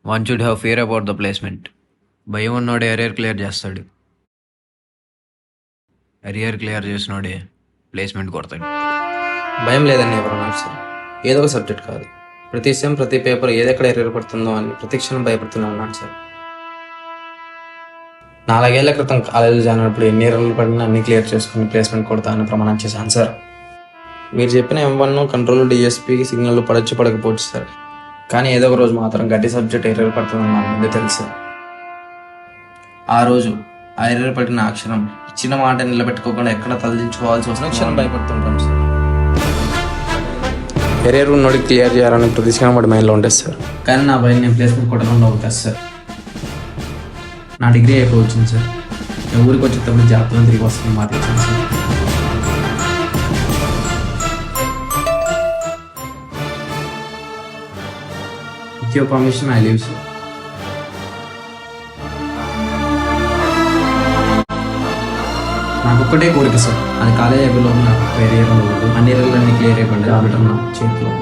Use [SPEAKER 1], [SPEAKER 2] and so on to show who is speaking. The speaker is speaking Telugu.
[SPEAKER 1] One should have fear about the placement. భయం ఉన్నోడే ఎరియర్ క్లియర్ చేస్తాడు. ఎరియర్ క్లియర్ చేసినోడే ప్లేస్మెంట్ కొడతాడు.
[SPEAKER 2] భయం లేదని ఎవరన్నారు సార్? ఏదో ఒక సబ్జెక్ట్ కాదు, ప్రతి సెమ్ ప్రతి పేపర్ ఏదెక్కడ ఎర్రర్ పడుతుందో అని ప్రతి క్షణం భయపడుతూనే ఉన్నాను సార్. 4 ఏళ్ల క్రితం కాలేజీలో జాయిన్ అయినప్పుడు ఎన్ని ఎర్రర్లు పడినా అన్ని క్లియర్ చేసుకుని ప్లేస్మెంట్ కొడతానని ప్రమాణం చేశాను సార్. మీరు చెప్పిన M1 కంట్రోల్ డిఎస్పీ సిగ్నల్ పడొచ్చు పడకపోవచ్చు సార్, కానీ ఏదో ఒక రోజు మాత్రం గట్టి సబ్జెక్ట్ ఎర్రర్ పడుతుందని నాకు ముందే తెలుసు సార్. ఆ రోజు ఆ ఎర్రర్ పడిన అక్షరం ఇచ్చిన మాట నిలబెట్టుకోకుండా ఎక్కడ తలదించుకోవాల్సి వస్తున్న క్షణం భయపడుతుంటాం సార్. ఎర్రర్ ఉన్నోడికి క్లియర్ చేయాలని ప్రతి క్షణం వాడి మైండ్లో ఉంటుంది సార్. కానీ నా భయం నేను ప్లేస్మెంట్ కొట్టకుండా అవుతుంది సార్. నా డిగ్రీ అయిపోవచ్చింది సార్. నేను ఊరికి వచ్చేటప్పుడు జాగ్రత్తగా తిరిగి వస్తుంది మాట ఇచ్చాను sir. With your permission I leave sir. నాకు ఒక్కటే కోరిక సార్, అది కాలేజ్ అయిపోయిలో నాకు ఎరియర్ ఉండదు, అన్ని ఎరియర్లన్నీ క్లియర్ అయిపోయింది కాబట్టి నా చేతిలో